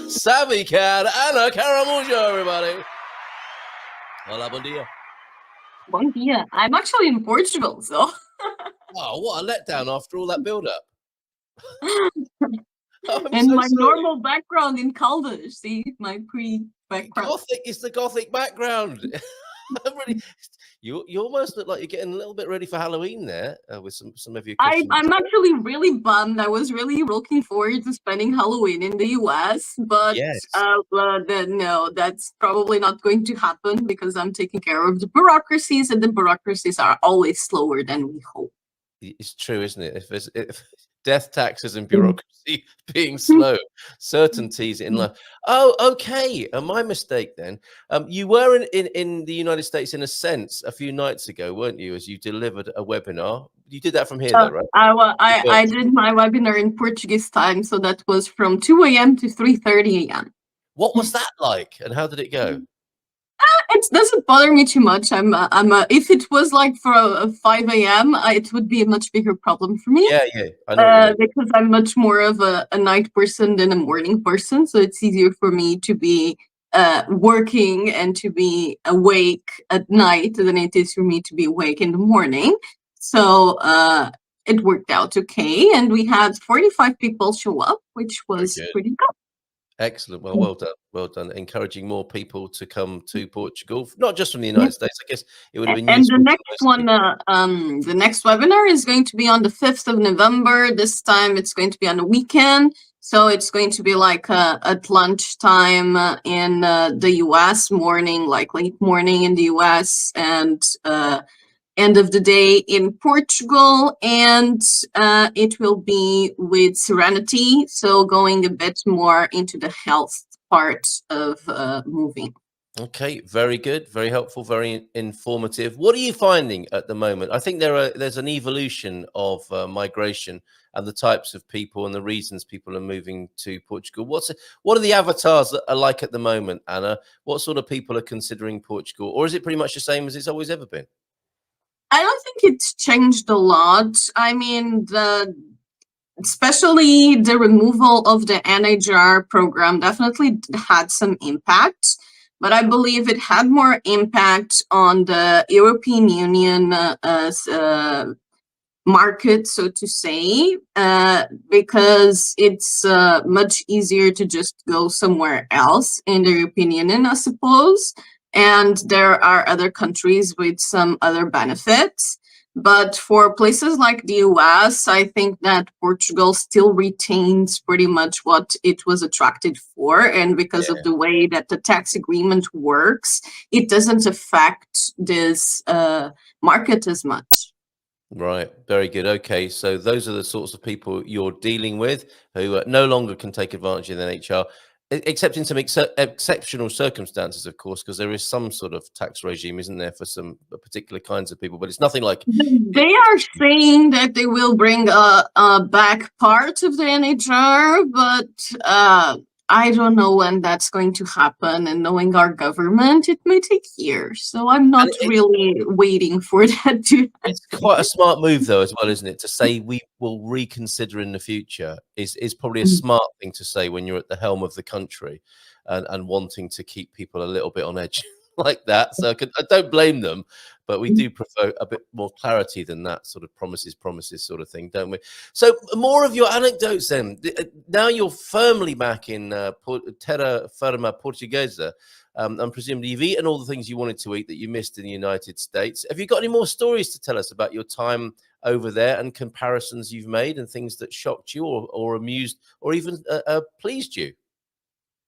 Savvy Cat, Ana Caramujo, everybody. Hola, bom dia. Bom dia. I'm actually in Portugal, so. Oh, what a letdown after all that build-up. And so my normal background in Caldas, see, my pre-background. Gothic is the Gothic background. Really, you almost look like you're getting a little bit ready for Halloween there with some of your cushions. I'm actually really bummed. I was really looking forward to spending Halloween in the US, but yes. No, that's probably not going to happen because I'm taking care of the bureaucracies, and the bureaucracies are always slower than we hope. It's true, isn't it? If death, taxes, and bureaucracy being slow, certainties in life. Oh, okay. My mistake then. You were in the United States in a sense a few nights ago, weren't you? As you delivered a webinar. You did that from here, though, right? I did my webinar in Portuguese time, so that was from 2 a.m. to 3:30 a.m. What was that like, and how did it go? It doesn't bother me too much. If it was like for 5 a.m., it would be a much bigger problem for me. Yeah, I know. Because I'm much more of a night person than a morning person, so it's easier for me to be working and to be awake at night than it is for me to be awake in the morning. So it worked out okay, and we had 45 people show up, which was pretty good. Excellent. Well done. Well done. Encouraging more people to come to Portugal, not just from the United States. I guess it would have been. And the next one, the next webinar is going to be on the 5th of November. This time it's going to be on the weekend. So it's going to be like at lunchtime in the US, morning, like late morning in the US, and end of the day in Portugal, and it will be with Serenity, so going a bit more into the health part of moving. Okay, very good, very helpful, very informative. What are you finding at the moment? I think there's an evolution of migration and the types of people and the reasons people are moving to Portugal. What are the avatars that are like at the moment, Anna? What sort of people are considering Portugal, or is it pretty much the same as it's always ever been? I don't think it's changed a lot. I mean, especially the removal of the NHR program definitely had some impact, but I believe it had more impact on the European Union market, so to say, because it's much easier to just go somewhere else in the European Union, I suppose. And there are other countries with some other benefits. But for places like the US, I think that Portugal still retains pretty much what it was attracted for. And because of the way that the tax agreement works, it doesn't affect this market as much. Right. Very good. Okay. So those are the sorts of people you're dealing with who no longer can take advantage of the NHR. Except in some exceptional circumstances, of course, because there is some sort of tax regime, isn't there, for some particular kinds of people, but it's nothing like... They are saying that they will bring back part of the NHR, but I don't know when that's going to happen, and knowing our government, it may take years, so I'm not really waiting for that to happen. It's quite a smart move, though, as well, isn't it? To say we will reconsider in the future is probably a smart thing to say when you're at the helm of the country and wanting to keep people a little bit on edge like that. So I don't blame them, but we do prefer a bit more clarity than that sort of promises sort of thing, don't we? So more of your anecdotes then. Now you're firmly back in Terra Firma Portuguesa. And presumably you've eaten all the things you wanted to eat that you missed in the United States. Have you got any more stories to tell us about your time over there and comparisons you've made and things that shocked you or amused or even pleased you?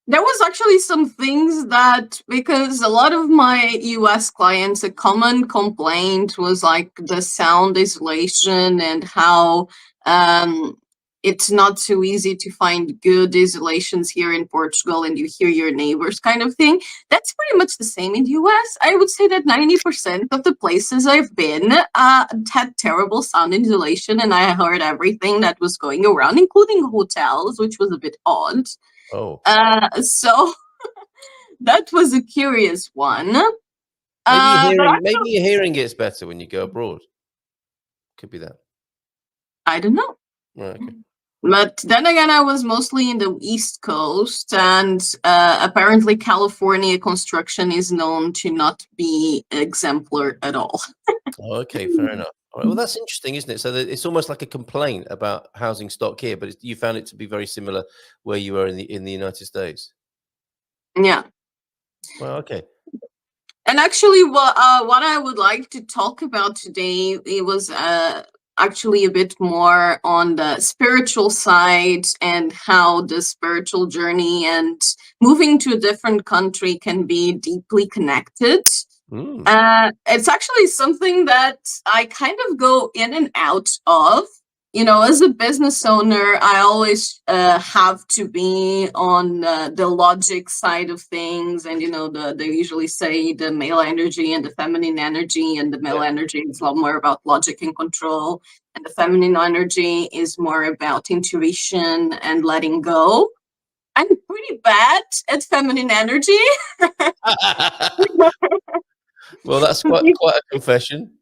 There was actually some things that, because a lot of my US clients, a common complaint was like the sound isolation and how it's not so easy to find good isolations here in Portugal and you hear your neighbors kind of thing. That's pretty much the same in the US. I would say that 90% of the places I've been had terrible sound insulation, and I heard everything that was going around, including hotels, which was a bit odd. Oh. So that was a curious one. Maybe your hearing gets better when you go abroad. Could be that. I don't know. Right, okay. But then again, I was mostly in the East Coast, and apparently California construction is known to not be exemplar at all. Oh, okay, fair enough. All right, well, that's interesting, isn't it? So that it's almost like a complaint about housing stock here, but you found it to be very similar where you were in the United States. Yeah. Well, okay. And actually, what I would like to talk about today, it was actually a bit more on the spiritual side and how the spiritual journey and moving to a different country can be deeply connected. Mm. It's actually something that I kind of go in and out of. You know, as a business owner, I always have to be on the logic side of things. And, you know, they usually say the male energy and the feminine energy, and the male Yeah. energy is a lot more about logic and control. And the feminine energy is more about intuition and letting go. I'm pretty bad at feminine energy. Well, that's quite a confession.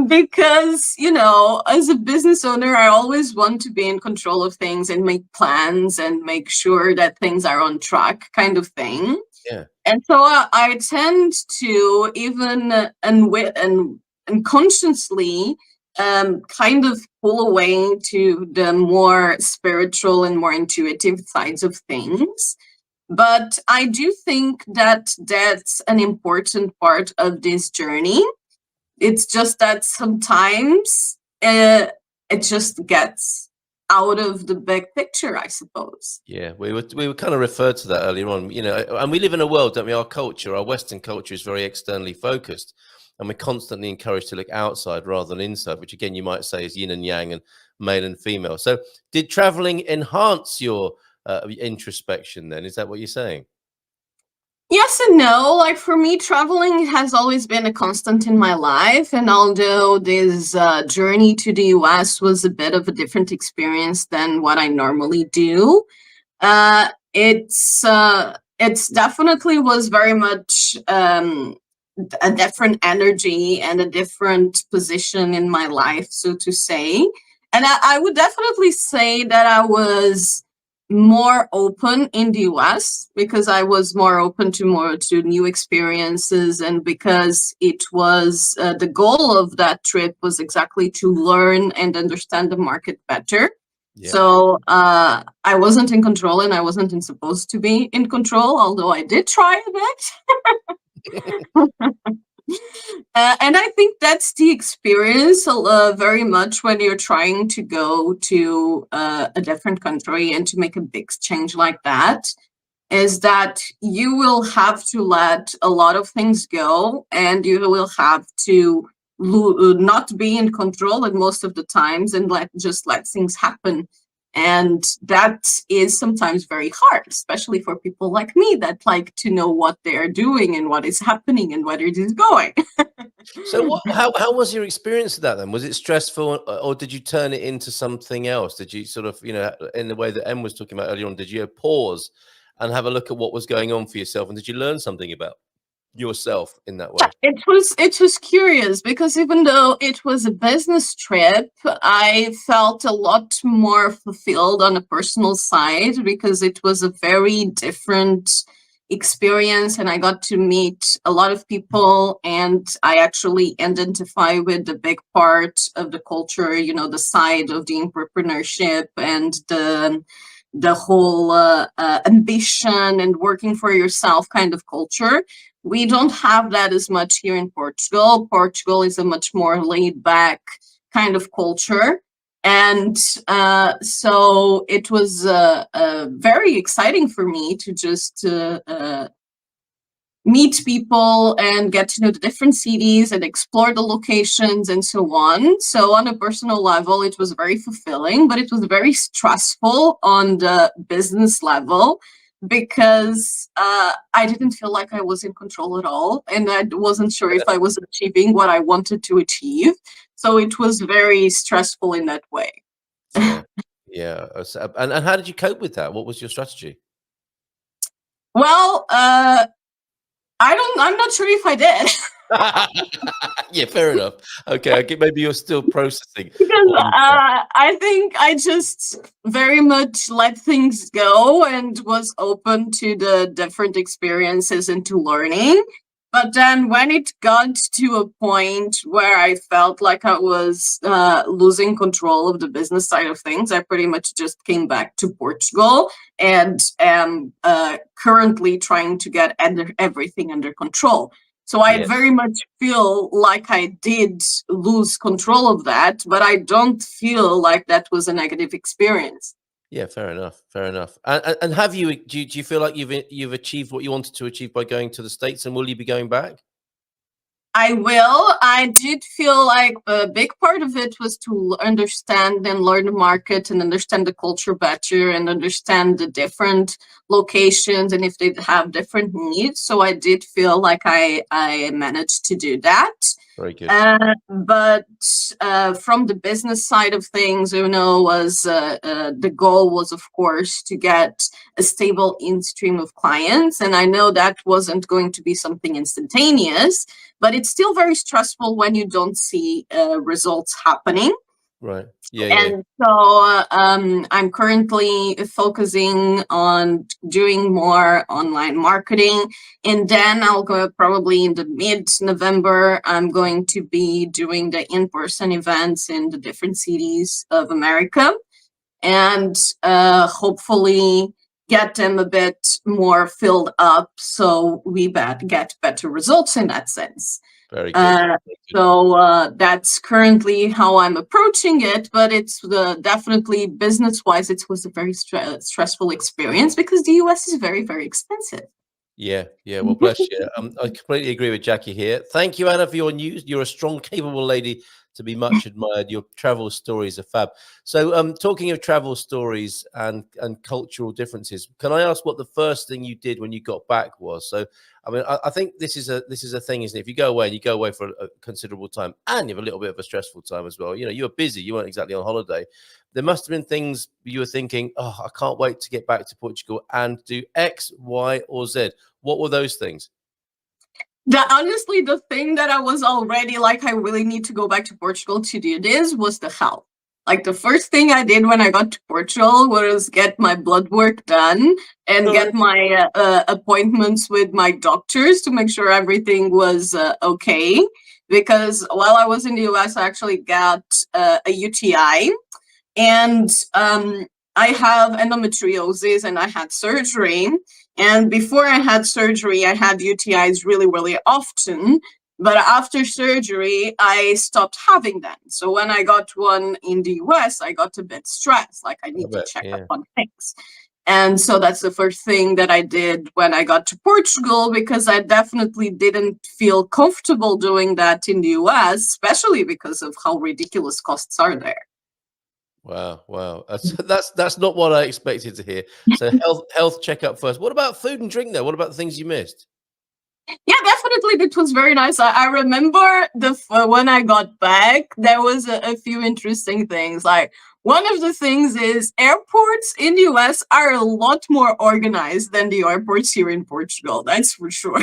Because, you know, as a business owner, I always want to be in control of things and make plans and make sure that things are on track, kind of thing. Yeah. And so I tend to even unconsciously kind of pull away to the more spiritual and more intuitive sides of things. But I do think that that's an important part of this journey. It's just that sometimes it just gets out of the big picture, I suppose. Yeah, we were kind of referred to that earlier on, you know, and we live in a world, don't we? Our culture, our Western culture, is very externally focused, and we're constantly encouraged to look outside rather than inside, which again you might say is yin and yang and male and female. So, did traveling enhance your introspection? Then is that what you're saying? Yes and no. Like for me, traveling has always been a constant in my life. And although this journey to the US was a bit of a different experience than what I normally do, it's definitely was very much a different energy and a different position in my life, so to say. And I would definitely say that I was more open in the US because I was more open to new experiences, and because it was the goal of that trip was exactly to learn and understand the market better. Yeah. So I wasn't in control, and I wasn't supposed to be in control, although I did try a bit. And I think that's the experience very much when you're trying to go to a different country and to make a big change like that, is that you will have to let a lot of things go, and you will have to not be in control at most of the times, and let things happen. And that is sometimes very hard, especially for people like me that like to know what they're doing and what is happening and where it is going. So, how was your experience of that then? Was it stressful, or did you turn it into something else? Did you sort of, you know, in the way that Em was talking about earlier on, did you pause and have a look at what was going on for yourself, and did you learn something about yourself in that way? It was curious because even though it was a business trip, I felt a lot more fulfilled on a personal side because it was a very different experience, and I got to meet a lot of people, and I actually identify with the big part of the culture, you know, the side of the entrepreneurship and the whole ambition and working for yourself kind of culture. We don't have that as much here in Portugal. Portugal is a much more laid back kind of culture. And so it was very exciting for me to just meet people and get to know the different cities and explore the locations and so on. So on a personal level, it was very fulfilling, but it was very stressful on the business level because I didn't feel like I was in control at all, and I wasn't sure if I was achieving what I wanted to achieve. So it was very stressful in that way. Yeah, yeah. And how did you cope with that? What was your strategy? Well, I'm not sure if I did. Yeah, fair enough. Okay, maybe you're still processing. Because What I think I just very much let things go and was open to the different experiences and to learning. But then when it got to a point where I felt like I was losing control of the business side of things, I pretty much just came back to Portugal and am currently trying to get everything under control. So I Yes. very much feel like I did lose control of that, but I don't feel like that was a negative experience. Yeah, fair enough. Fair enough. And have you do you feel like you've achieved what you wanted to achieve by going to the States, and will you be going back? I will. I did feel like a big part of it was to understand and learn the market and understand the culture better and understand the different locations and if they have different needs. So I did feel like I managed to do that. Very good. But from the business side of things, was the goal was, of course, to get a stable in stream of clients. And I know that wasn't going to be something instantaneous, but it's still very stressful when you don't see results happening. Right. Yeah, yeah. And so I'm currently focusing on doing more online marketing. And then I'll go probably in the mid-November, I'm going to be doing the in-person events in the different cities of America. And hopefully get them a bit more filled up so we get better results in that sense. Very good. So that's currently how I'm approaching it, but it's definitely business-wise, it was a very stressful experience because the US is very, very expensive. Yeah, yeah. Well, bless you. I completely agree with Jackie here. Thank you, Anna, for your news. You're a strong, capable lady to be much admired. Your travel stories are fab. So, talking of travel stories and cultural differences, can I ask what the first thing you did when you got back was? So, I mean, I think this is a thing, isn't it? If you go away and you go away for a considerable time, and you have a little bit of a stressful time as well. You know, you were busy. You weren't exactly on holiday. There must have been things you were thinking, oh, I can't wait to get back to Portugal and do X, Y, or Z. What were those things? Honestly, the thing that I was already like, I really need to go back to Portugal to do this was the health. Like the first thing I did when I got to Portugal was get my blood work done and get my appointments with my doctors to make sure everything was okay. Because while I was in the US, I actually got a UTI, and I have endometriosis and I had surgery. And before I had surgery, I had UTIs really, really often. But after surgery, I stopped having them. So when I got one in the US, I got a bit stressed, like I need to check up on things. And so that's the first thing that I did when I got to Portugal, because I definitely didn't feel comfortable doing that in the US, especially because of how ridiculous costs are there. Wow, wow. That's not what I expected to hear. So health checkup first. What about food and drink though? What about the things you missed? Yeah, definitely. It was very nice. I remember when I got back, there was a few interesting things. Like one of the things is airports in the US are a lot more organized than the airports here in Portugal. That's for sure.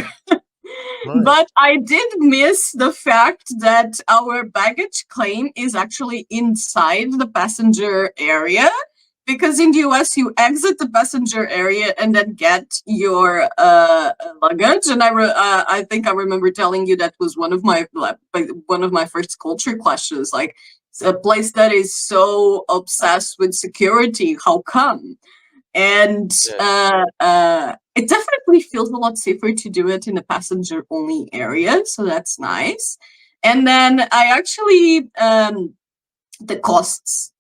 Right. But I did miss the fact that our baggage claim is actually inside the passenger area. Because in the US, you exit the passenger area and then get your luggage. And I think I remember telling you that was one of my first culture clashes. Like, it's a place that is so obsessed with security. How come? And it definitely feels a lot safer to do it in a passenger only area. So that's nice. And then I actually the costs.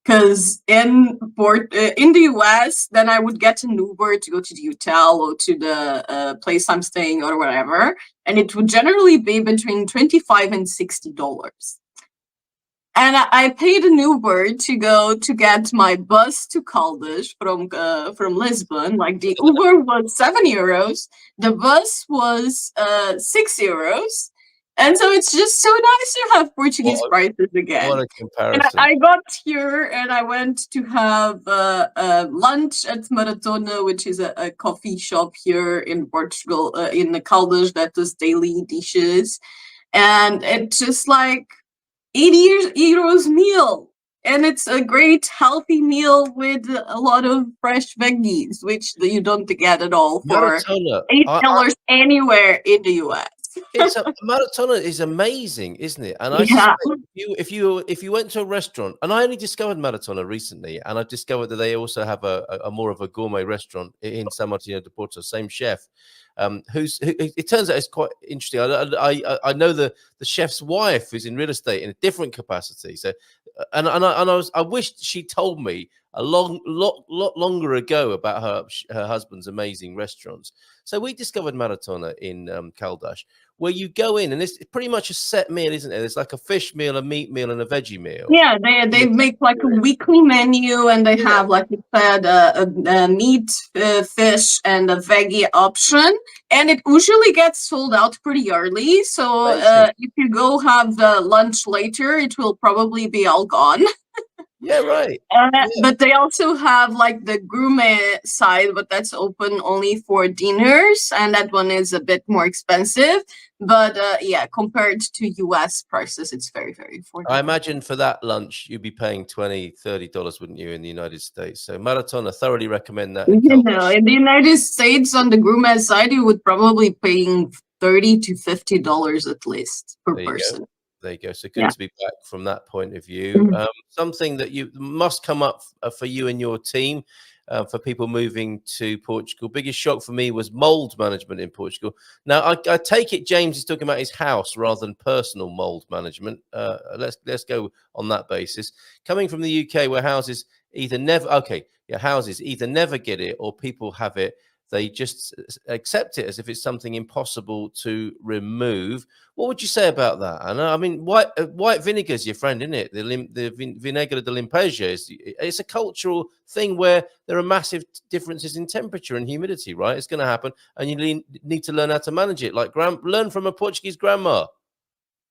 Because in the US, then I would get an Uber to go to the hotel or to the place I'm staying or whatever, and it would generally be between $25 and $60. And I paid an Uber to go to get my bus to Caldas from Lisbon. Like the Uber was €7, the bus was €6. And so it's just so nice to have Portuguese What prices what again. a And comparison. I got here and I went to have lunch at Maratona, which is a coffee shop here in Portugal, in the Caldas, that does daily dishes. And it's just like 80 euros meal. And it's a great healthy meal with a lot of fresh veggies, which you don't get at all for Maratona, $8 anywhere in the US. it's a Maratona is amazing, isn't it? And I Yeah. suspect if you went to a restaurant, and I only discovered Maratona recently, and I discovered that they also have a more of a gourmet restaurant in San Martino de Porto, same chef. It turns out it's quite interesting. I know the chef's wife who's in real estate in a different capacity. So, I wished she told me a lot longer ago about her husband's amazing restaurants. So we discovered Maratona in Caldas, where you go in and it's pretty much a set meal, isn't it? There's like a fish meal, a meat meal, and a veggie meal. Yeah, And they the make like a weekly menu, and they Yeah. have, like you said, a meat, fish, and a veggie option. And it usually gets sold out pretty early. So Amazing. if you go have the lunch later, it will probably be all gone. Yeah, right. Yeah. But they also have like the gourmet side, but that's open only for dinners, and that one is a bit more expensive. But yeah, compared to US prices, it's very, very affordable. I imagine for that lunch, you'd be paying $20, $30, wouldn't you, in the United States? So Maratona, thoroughly recommend that in You know, Caldas. in the United States, on the gourmet side, you would probably paying $30 to $50 at least per There you go. person. There you go. So good Yeah. to be back from that point of view. Mhm. Something that you must come up for you and your team, for people moving to Portugal. Biggest shock for me was mold management in Portugal. Now, I take it James is talking about his house rather than personal mold management. Let's go on that basis. Coming from the UK, where houses either houses either never get it or people have it. They just accept it as if it's something impossible to remove. What would you say about that, Anna? I mean, white vinegar is your friend, isn't it? The vinegar de limpeja it's a cultural thing where there are massive differences in temperature and humidity, right? It's going to happen, and you need to learn how to manage it. Like learn from a Portuguese grandma.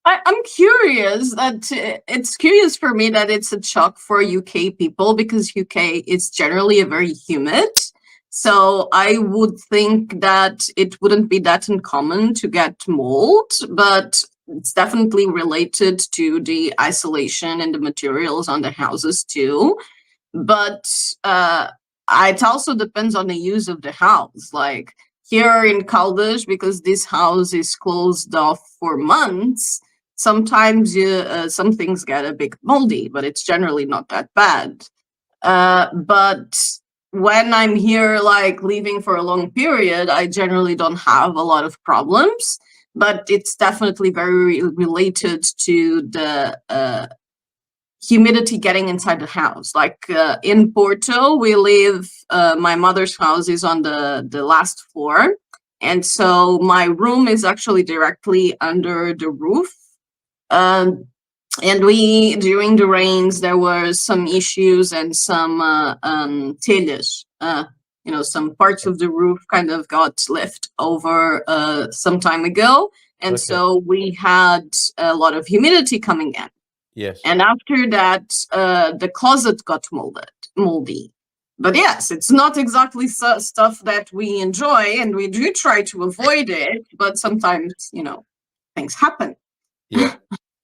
I'm curious that it's curious for me that it's a shock for UK people, because UK is generally a very humid. So I would think that it wouldn't be that uncommon to get mold, but it's definitely related to the isolation and the materials on the houses too. But it also depends on the use of the house. Like here in Caldas, because this house is closed off for months, sometimes some things get a bit moldy, but it's generally not that bad. But when I'm here, like leaving for a long period, I generally don't have a lot of problems. But it's definitely very related to the humidity getting inside the house. Like in Porto, we live, my mother's house is on the last floor. And so my room is actually directly under the roof. And during the rains, there were some issues and some telhas, some parts of the roof kind of got left over some time ago. And so we had a lot of humidity coming in. Yes. And after that, the closet got moldy. But yes, it's not exactly stuff that we enjoy, and we do try to avoid it. But sometimes, things happen. Yeah.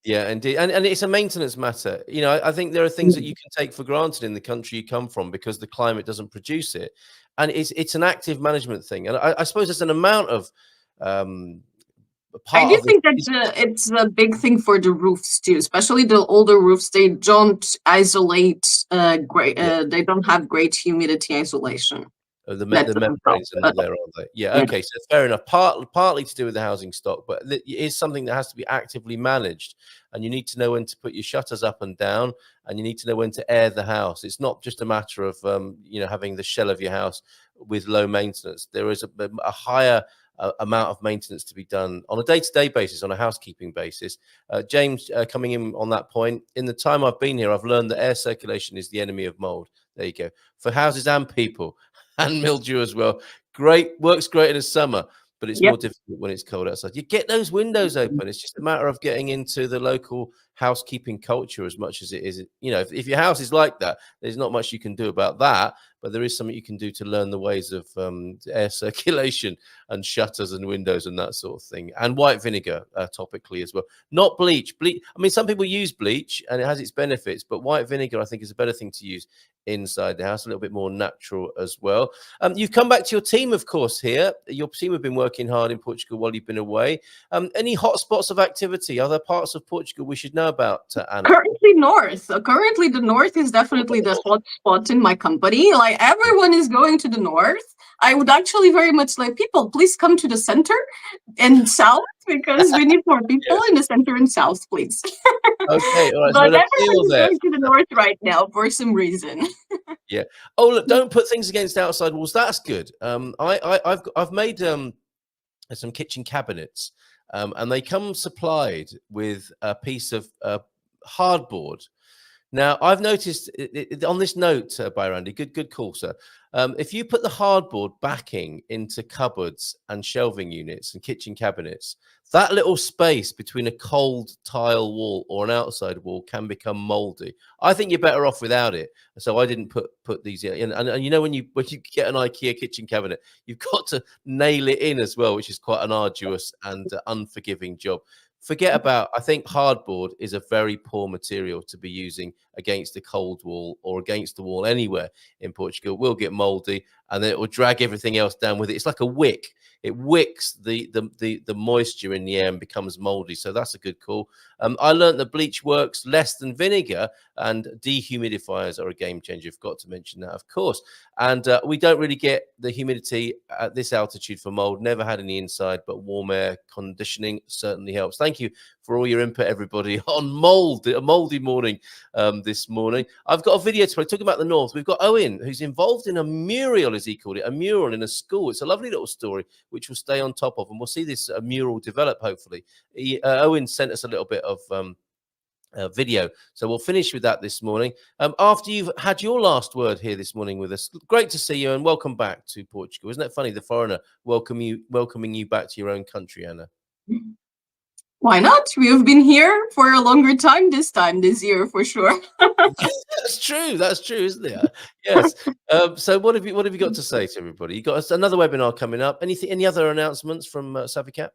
Yeah, indeed. And it's a maintenance matter. I think there are things that you can take for granted in the country you come from because the climate doesn't produce it. And it's an active management thing. And I suppose there's an amount of I do think that it's a big thing for the roofs too, especially the older roofs. They don't isolate great. They don't have great humidity isolation. The membranes are not there, aren't they? Yeah, okay, so fair enough. Partly to do with the housing stock, but it is something that has to be actively managed, and you need to know when to put your shutters up and down, and you need to know when to air the house. It's not just a matter of having the shell of your house with low maintenance. There is a higher amount of maintenance to be done on a day-to-day basis, on a housekeeping basis. James, coming in on that point, in the time I've been here, I've learned that air circulation is the enemy of mold. There you go. For houses and people. And mildew as well. Works great in the summer. but it's Yep. more difficult when it's cold outside. You get those windows open. It's just a matter of getting into the local housekeeping culture as much as it is. You know, if your house is like that, there's not much you can do about that, but there is something you can do to learn the ways of air circulation and shutters and windows and that sort of thing. And white vinegar topically as well. Not bleach. I mean, some people use bleach and it has its benefits, but white vinegar, I think, is a better thing to use inside the house, a little bit more natural as well. You've come back to your team, of course, here. Your team have been working hard in Portugal while you've been away. Any hotspots of activity? Are there parts of Portugal we should know about, Anna? Currently north. Currently the north is definitely the hot spot in my company. Like everyone is going to the north. I would actually very much like people, please come to the center and south because we need more people in the center and south, please. Okay, all right. But So everyone is going to the north right now for some reason. Yeah. Oh, look! Don't put things against outside walls. That's good. I've made some kitchen cabinets, and they come supplied with a piece of hardboard. Now, I've noticed on this note, by Randy, good call, sir. If you put the hardboard backing into cupboards and shelving units and kitchen cabinets, that little space between a cold tile wall or an outside wall can become moldy. I think you're better off without it. So I didn't put these in. And you know, when you get an IKEA kitchen cabinet, you've got to nail it in as well, which is quite an arduous and unforgiving job. Forget about, I think hardboard is a very poor material to be using against a cold wall or against the wall anywhere in Portugal. It will get moldy and then it will drag everything else down with it. It's like a wick. It wicks the moisture in the air and becomes moldy. So that's a good call. I learned that bleach works less than vinegar, and dehumidifiers are a game changer. I've got to mention that, of course. And we don't really get the humidity at this altitude for mold. Never had any inside, but warm air conditioning certainly helps. Thank you for all your input, everybody, on mold. A moldy morning this morning. I've got a video to play talking about the north. We've got Owen, who's involved in a mural, as he called it, a mural in a school. It's a lovely little story, which we'll stay on top of, and we'll see this mural develop, hopefully. Owen sent us a little bit of video, so we'll finish with that this morning. After you've had your last word here this morning with us, great to see you and welcome back to Portugal. Isn't that funny, the foreigner welcoming you back to your own country, Anna? Why not? We have been here for a longer time this year for sure. That's true, isn't it? Yes. So what have you got to say to everybody? You got another webinar coming up. Any other announcements from Savicat?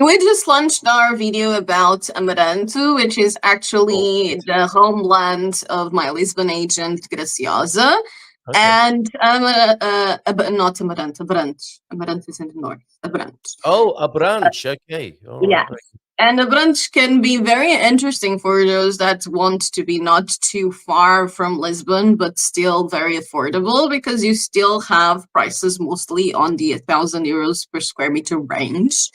We just launched our video about Amaranto, which is actually the homeland of my Lisbon agent, Graciosa. Okay. And not Amaranto, Abrantes. Amaranto is in the north. Abrantes. Oh, Abrantes. Okay. All right. Yeah. And Abrantes can be very interesting for those that want to be not too far from Lisbon, but still very affordable, because you still have prices mostly on the 1,000 euros per square meter range.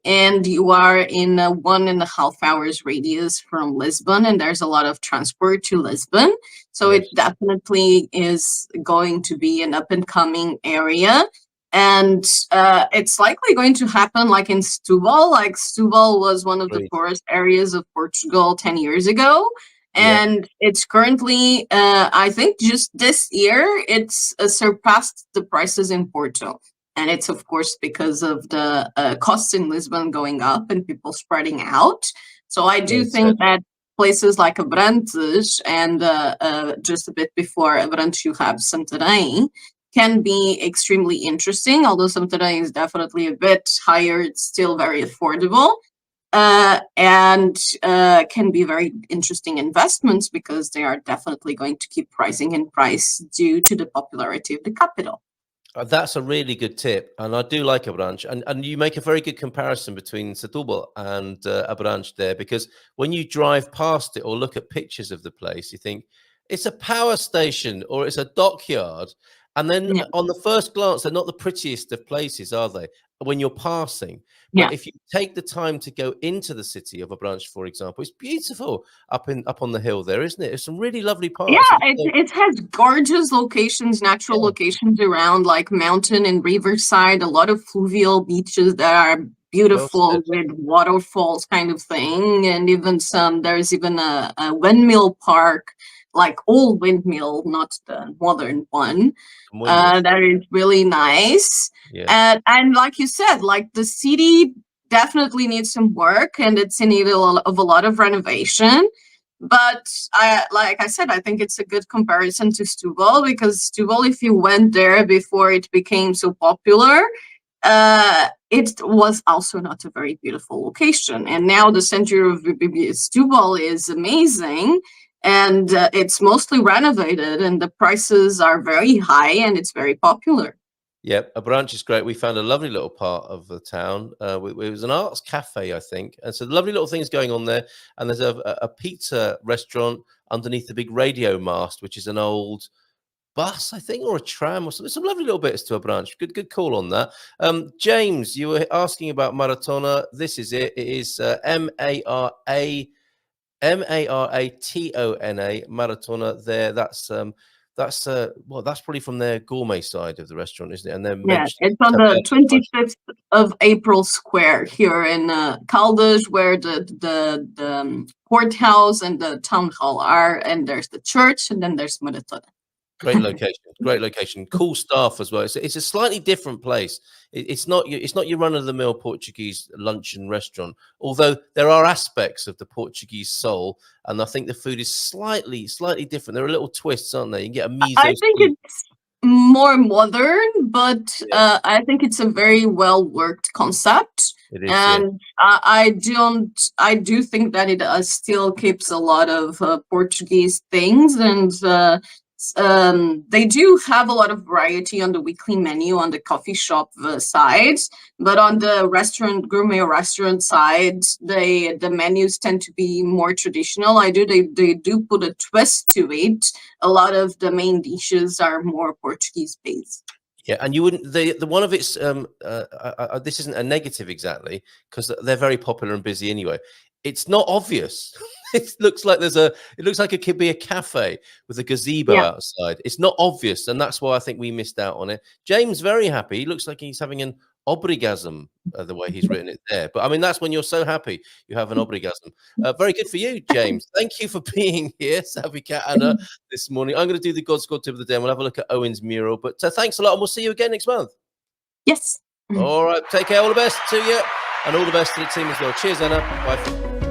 And you are in a 1.5 hours radius from Lisbon, and there's a lot of transport to Lisbon. So it definitely is going to be an up-and-coming area. And it's likely going to happen like in Setúbal. Like Setúbal was one of the poorest areas of Portugal 10 years ago. And it's currently, I think just this year, it's surpassed the prices in Porto. And it's, of course, because of the costs in Lisbon going up and people spreading out. So I do think that places like Abrantes and just a bit before Abrantes, you have Santarém, can be extremely interesting. Although Santarém is definitely a bit higher, it's still very affordable. And can be very interesting investments because they are definitely going to keep rising in price due to the popularity of the capital. That's a really good tip, and I do like Abrantes, and you make a very good comparison between Setúbal and Abrantes there, because when you drive past it or look at pictures of the place, you think it's a power station or it's a dockyard, and then on the first glance, they're not the prettiest of places, are they, when you're passing? But if you take the time to go into the city of Abrantes, for example, it's beautiful up on the hill there, isn't it? There's some really lovely parts. Yeah, it has gorgeous locations, natural locations around, like mountain and riverside, a lot of fluvial beaches that are beautiful with waterfalls kind of thing, and even there's even a windmill park like old windmill, not the modern one. I'm with That is really nice. you. Yeah. And like you said, like the city definitely needs some work and it's in need of a lot of renovation. But like I said, I think it's a good comparison to Stubble, because Stubble, if you went there before it became so popular, it was also not a very beautiful location. And now the center of Stubble is amazing, and it's mostly renovated, and the prices are very high, and it's very popular. Yep, a branch is great. We found a lovely little part of the town. It was an arts cafe, I think, and so lovely little things going on there. And there's a pizza restaurant underneath the big radio mast, which is an old bus, I think, or a tram or something. Some lovely little bits to a branch. Good call on that. James, you were asking about Maratona. This is it. It is Maratona Maratona. There, that's probably from their gourmet side of the restaurant, isn't it? And then Yeah, it's on the 25th of April Square here in Caldas, where the courthouse and the town hall are, and there's the church, and then there's Maratona. Great location, great location, cool staff as well. It's a slightly different place. It's not your run-of-the-mill Portuguese luncheon restaurant, although there are aspects of the Portuguese soul, and I think the food is slightly different. There are little twists, aren't there? You can get a miso. I think it's more modern, but I think it's a very well worked concept. It is, and yeah. I do think that it still keeps a lot of Portuguese things, and they do have a lot of variety on the weekly menu on the coffee shop side, but on the gourmet restaurant side, the menus tend to be more traditional. They do put a twist to it. A lot of the main dishes are more Portuguese based. Yeah, and you wouldn't the one of its this isn't a negative exactly, because they're very popular and busy anyway. It's not obvious. It looks like it could be a cafe with a gazebo outside. It's not obvious, and that's why I think we missed out on it. James, very happy. He looks like he's having an obrigasm, the way he's written it there. But I mean, that's when you're so happy you have an obrigasm. Very good for you, James. Thank you for being here, Savvy Cat Anna, this morning. I'm going to do the God Squad tip of the day, and we'll have a look at Owen's mural. But thanks a lot, and we'll see you again next month. Yes. All right. Take care. All the best to you, and all the best to the team as well. Cheers, Anna. Bye.